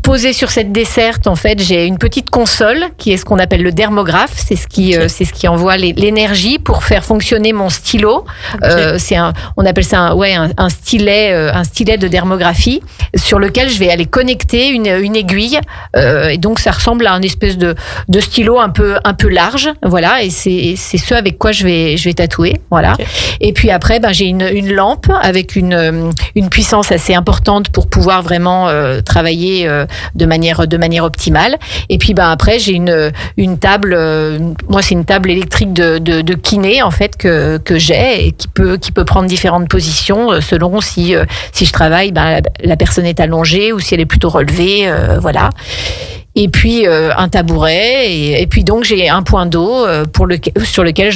posé sur cette desserte, en fait, j'ai une petite console qui est ce qu'on appelle le dermographe. C'est ce qui envoie l'énergie pour faire fonctionner mon stylo. On appelle ça un stylet de dermographie sur lequel je vais aller connecter une aiguille. Et donc ça ressemble à une espèce de stylo un peu large, voilà. Et c'est ce avec quoi je vais tatouer, voilà. Okay. Et puis après, j'ai une lampe avec une puissance assez importante pour pouvoir vraiment travailler de manière optimale. Et puis après, j'ai une table, moi c'est une table électrique de kiné en fait que j'ai et qui peut prendre différentes positions selon si je travaille, la personne est allongée ou si elle est plutôt relevée, voilà. Et puis un tabouret et puis donc j'ai un point d'eau sur lequel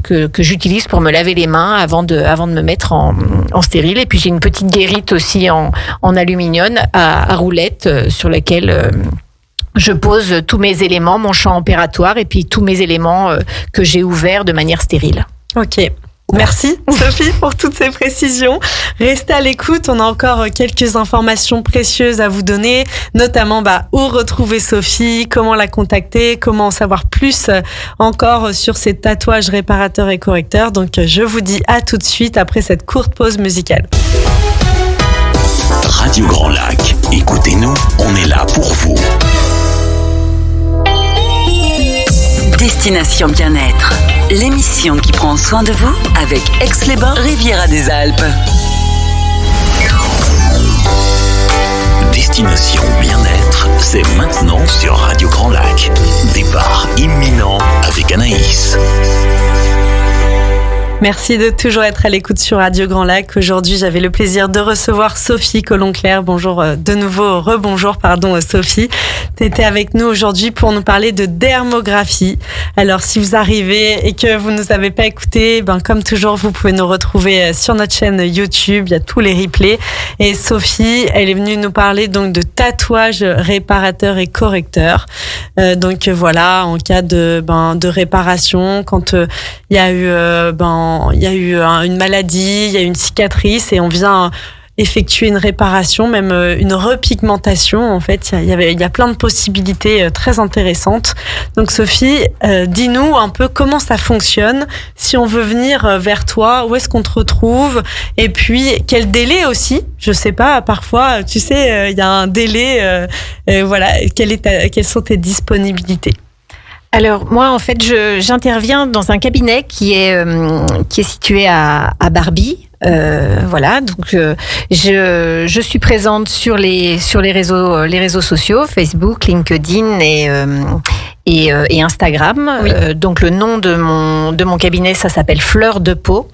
que j'utilise pour me laver les mains avant de me mettre en stérile. Et puis j'ai une petite guérite aussi en aluminium à roulette sur laquelle je pose tous mes éléments, mon champ opératoire et puis tous mes éléments que j'ai ouverts de manière stérile. Ok. Merci Sophie pour toutes ces précisions. Restez à l'écoute, on a encore quelques informations précieuses à vous donner, notamment où retrouver Sophie, comment la contacter, comment en savoir plus encore sur ses tatouages réparateurs et correcteurs. Donc je vous dis à tout de suite après cette courte pause musicale. Radio Grand Lac, écoutez-nous, on est là pour vous. Destination Bien-être, l'émission qui prend soin de vous avec Aix-les-Bains, Riviera des Alpes. Destination Bien-être, c'est maintenant sur Radio Grand Lac. Départ imminent avec Anaïs. Merci de toujours être à l'écoute sur Radio Grand Lac. Aujourd'hui, j'avais le plaisir de recevoir Sophie Collonclerc. Bonjour de nouveau, rebonjour, Sophie. Tu étais avec nous aujourd'hui pour nous parler de dermographie. Alors, si vous arrivez et que vous ne nous avez pas écouté, comme toujours, vous pouvez nous retrouver sur notre chaîne YouTube. Il y a tous les replays. Et Sophie, elle est venue nous parler donc de tatouage réparateur et correcteur. Donc voilà, en cas de réparation, quand il y a eu une maladie, il y a eu une cicatrice et on vient effectuer une réparation, même une repigmentation. En fait, il y a plein de possibilités très intéressantes. Donc Sophie, dis-nous un peu comment ça fonctionne. Si on veut venir vers toi, où est-ce qu'on te retrouve? Et puis, quel délai aussi? Je sais pas, parfois, tu sais, il y a un délai. Voilà, quelles sont tes disponibilités? Alors moi en fait j'interviens dans un cabinet qui est situé à Barbie. Voilà, donc je suis présente sur les réseaux sociaux, Facebook, LinkedIn et Instagram. Oui. Donc le nom de mon cabinet, ça s'appelle Fleur de Peau,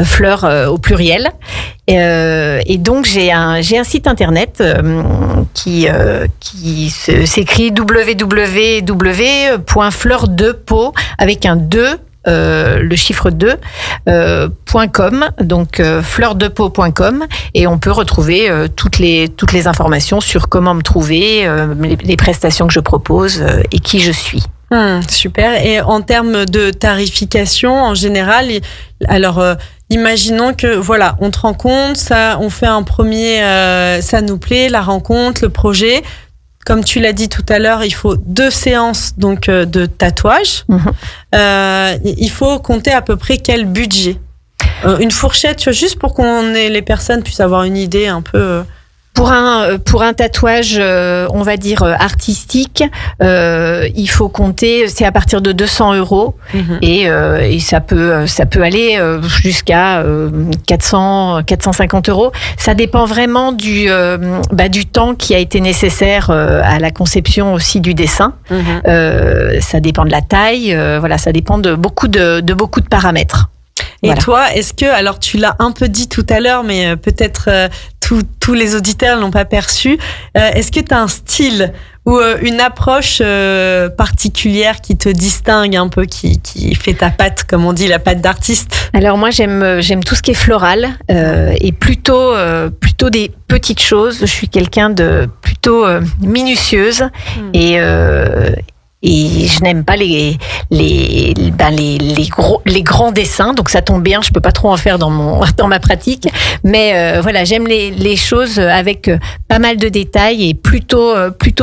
fleur au pluriel. Et donc j'ai un site internet qui s'écrit www.fleurdepeau avec un 2 le chiffre 2.com, donc fleurdepeau.com, et on peut retrouver toutes les informations sur comment me trouver, les prestations que je propose et qui je suis. Super. Et en termes de tarification, en général, alors imaginons que voilà, on te rencontre, ça, on fait un premier, ça nous plaît, la rencontre, le projet. Comme tu l'as dit tout à l'heure, il faut 2 séances donc de tatouage. Il faut compter à peu près quel budget? Une fourchette, tu vois, juste pour les personnes puissent avoir une idée un peu. Pour un tatouage, on va dire artistique, il faut compter, c'est à partir de 200 €, et ça peut aller jusqu'à 450 €. Ça dépend vraiment du temps qui a été nécessaire à la conception aussi du dessin. Ça dépend de la taille, voilà, ça dépend de beaucoup de paramètres. Et voilà. Toi, est-ce que, alors tu l'as un peu dit tout à l'heure, mais peut-être tous les auditeurs l'ont pas perçu, est-ce que tu as un style ou une approche particulière qui te distingue un peu, qui fait ta patte, comme on dit, la patte d'artiste? Alors moi j'aime tout ce qui est floral et plutôt des petites choses. Je suis quelqu'un de plutôt minutieuse et je n'aime pas les grands dessins, donc ça tombe bien, je peux pas trop en faire dans ma pratique, mais voilà, j'aime les choses avec pas mal de détails et plutôt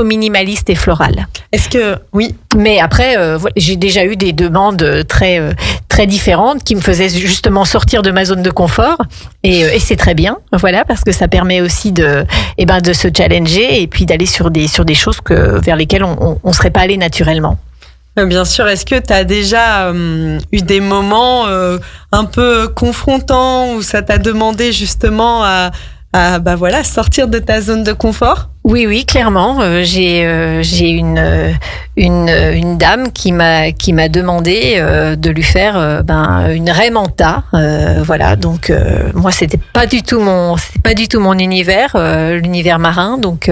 minimaliste et floral. Est-ce que oui? Mais après, j'ai déjà eu des demandes très différentes qui me faisaient justement sortir de ma zone de confort, et c'est très bien, voilà, parce que ça permet aussi de se challenger et puis d'aller sur des choses vers lesquelles on serait pas allé naturellement. Bien sûr. Est-ce que tu as déjà eu des moments un peu confrontants où ça t'a demandé justement à sortir de ta zone de confort? Oui, clairement. J'ai une dame qui m'a demandé de lui faire une raie manta. Voilà, donc moi c'est pas du tout mon univers, l'univers marin. Donc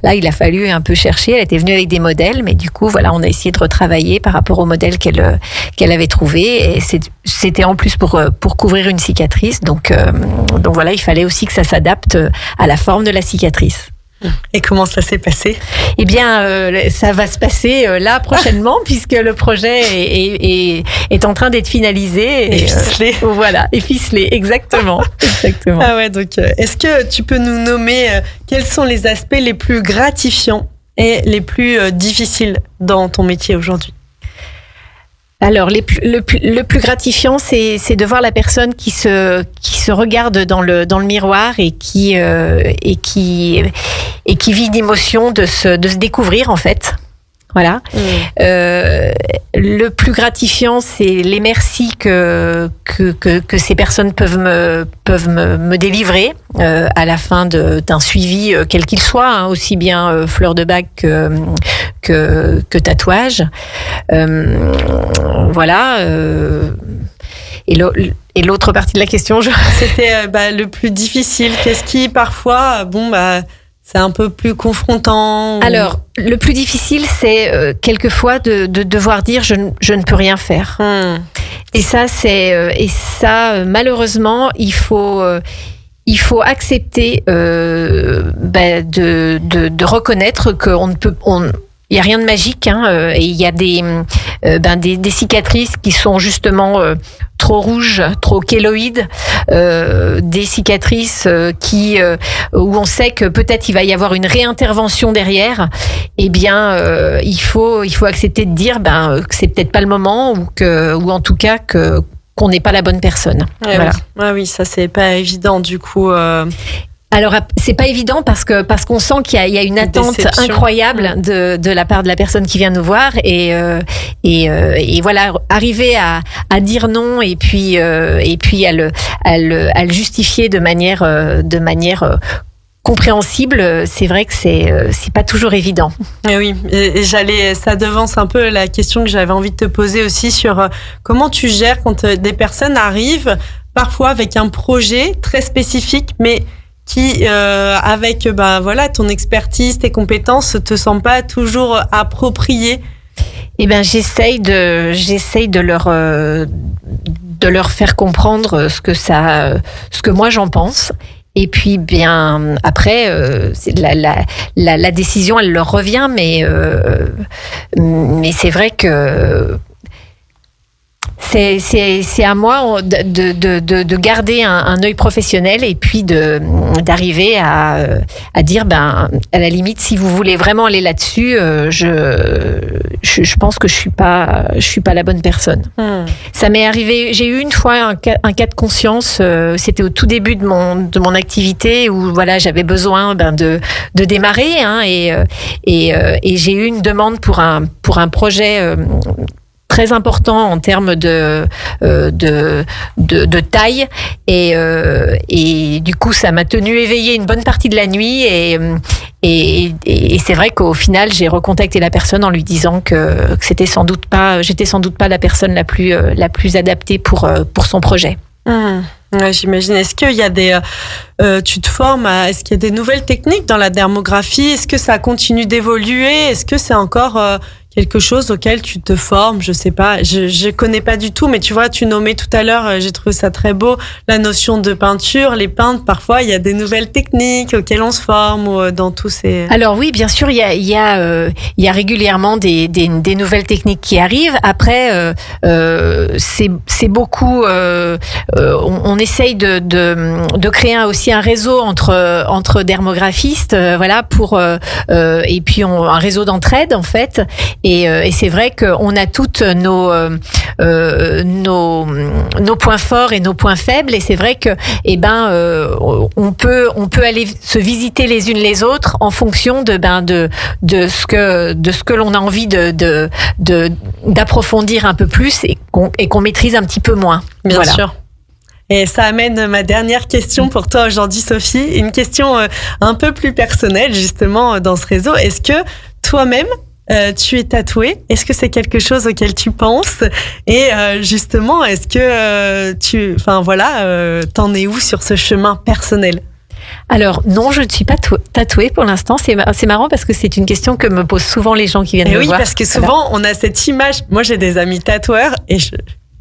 là il a fallu un peu chercher. Elle était venue avec des modèles, mais du coup voilà, on a essayé de retravailler par rapport aux modèles qu'elle avait trouvés. Et c'était en plus pour couvrir une cicatrice. Donc voilà, il fallait aussi que ça s'adapte à la forme de la cicatrice. Et comment ça s'est passé? Eh bien, ça va se passer là prochainement, puisque le projet est en train d'être finalisé. Et ficelé. Voilà, et ficelé, exactement. Ah ouais, donc est-ce que tu peux nous nommer quels sont les aspects les plus gratifiants et les plus difficiles dans ton métier aujourd'hui? Alors, le plus gratifiant, c'est de voir la personne qui se regarde dans le miroir et qui vit d'émotion de se découvrir, en fait. Voilà. Le plus gratifiant, c'est les merci que ces personnes peuvent me délivrer à la fin d'un suivi, quel qu'il soit, hein, aussi bien fleur de bac que tatouage. Voilà. Et l'autre partie de la question, c'était le plus difficile. Qu'est-ce qui parfois, c'est un peu plus confrontant Alors, le plus difficile, c'est quelquefois de devoir dire je ne peux rien faire. Et ça, malheureusement, il faut accepter de reconnaître qu'on ne peut. Il y a rien de magique, et il y a des cicatrices qui sont justement trop rouges, trop kéloïdes, des cicatrices où on sait que peut-être il va y avoir une réintervention derrière. Eh bien, il faut accepter de dire que c'est peut-être pas le moment ou en tout cas qu'on n'est pas la bonne personne. Voilà. Oui, ça c'est pas évident du coup. Alors, c'est pas évident parce qu'on sent qu'il y a une attente incroyable de la part de la personne qui vient nous voir et voilà, arriver à dire non et puis à le justifier de manière compréhensible, c'est vrai que c'est pas toujours évident. Et oui, ça devance un peu la question que j'avais envie de te poser aussi sur comment tu gères quand des personnes arrivent parfois avec un projet très spécifique, mais qui, avec ton expertise, tes compétences, te semble pas toujours approprié. Eh ben, j'essaye de leur faire comprendre ce que moi j'en pense. Et puis bien après, la décision elle leur revient, mais c'est vrai que c'est à moi de garder un œil professionnel et puis d'arriver à dire à la limite, si vous voulez vraiment aller là-dessus, je pense que je suis pas la bonne personne. Ça m'est arrivé, j'ai eu une fois un cas de conscience, c'était au tout début de mon activité où voilà, j'avais besoin de démarrer, et j'ai eu une demande pour un projet très important en termes de taille, et du coup ça m'a tenue éveillée une bonne partie de la nuit, et c'est vrai qu'au final j'ai recontacté la personne en lui disant que j'étais sans doute pas la personne la plus adaptée pour son projet. Ouais, j'imagine. Est-ce qu'il y a tu te formes est-ce qu'il y a des nouvelles techniques dans la dermographie? Est-ce que ça continue d'évoluer? Est-ce que c'est encore quelque chose auquel tu te formes? Je sais pas, je connais pas du tout, mais tu vois, tu nommais tout à l'heure, j'ai trouvé ça très beau, la notion de peinture. Les peintres, parfois, il y a des nouvelles techniques auxquelles on se forme, ou dans tous ces... Alors oui, bien sûr, il y a régulièrement des nouvelles techniques qui arrivent. Après, c'est beaucoup... on essaye de créer aussi un réseau entre dermographistes, voilà, et puis un réseau d'entraide, en fait. Et c'est vrai qu'on a toutes nos points forts et nos points faibles, et c'est vrai que on peut aller se visiter les unes les autres en fonction de ce que l'on a envie d'approfondir un peu plus et qu'on maîtrise un petit peu moins. Bien sûr. Et ça amène ma dernière question pour toi aujourd'hui, Sophie, une question un peu plus personnelle justement dans ce réseau. Est-ce que toi-même tu es tatouée? Est-ce que c'est quelque chose auquel tu penses? Et justement, est-ce que t'en es où sur ce chemin personnel? Alors non, je ne suis pas tatouée pour l'instant. C'est marrant parce que c'est une question que me posent souvent les gens qui viennent me voir. Oui, parce que souvent on a cette image. Moi, j'ai des amis tatoueurs, et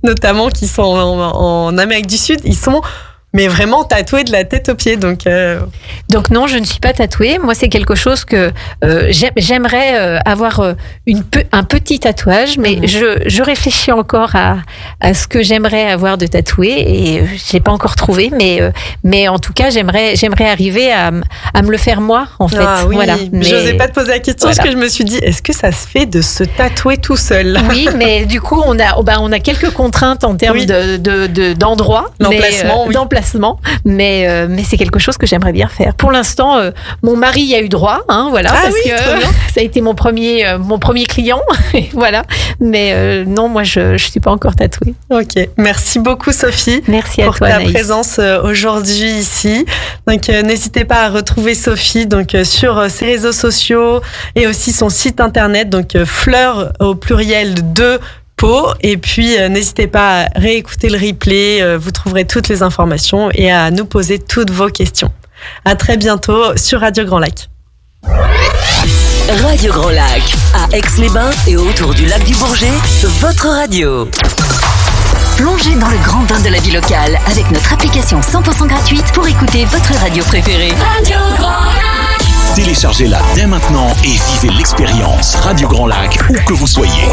notamment qui sont en Amérique du Sud, ils sont mais vraiment tatouée de la tête aux pieds. Donc non, je ne suis pas tatouée. Moi, c'est quelque chose que j'aimerais avoir un petit tatouage, mais je réfléchis encore à ce que j'aimerais avoir de tatoué, et je l'ai pas encore trouvé, mais en tout cas, j'aimerais arriver à me le faire moi, en fait. Ah oui, voilà. J'osais pas te poser la question, parce que je me suis dit, est-ce que ça se fait de se tatouer tout seul? Oui, mais du coup, on a quelques contraintes en termes d'endroit. D'emplacement, mais c'est quelque chose que j'aimerais bien faire. Pour l'instant, mon mari y a eu droit, voilà, parce que ça a été mon premier client, voilà. Mais non, moi je suis pas encore tatouée. Ok, merci beaucoup Sophie. Merci pour toi, ta Anaïs. présence aujourd'hui ici. Donc n'hésitez pas à retrouver Sophie sur ses réseaux sociaux et aussi son site internet, donc fleurs au pluriel 2 peau. Et puis, n'hésitez pas à réécouter le replay. Vous trouverez toutes les informations et à nous poser toutes vos questions. À très bientôt sur Radio Grand Lac. Radio Grand Lac, à Aix-les-Bains et autour du lac du Bourget, votre radio. Plongez dans le grand bain de la vie locale avec notre application 100% gratuite pour écouter votre radio préférée. Radio Grand Lac. Téléchargez-la dès maintenant et vivez l'expérience Radio Grand Lac où que vous soyez.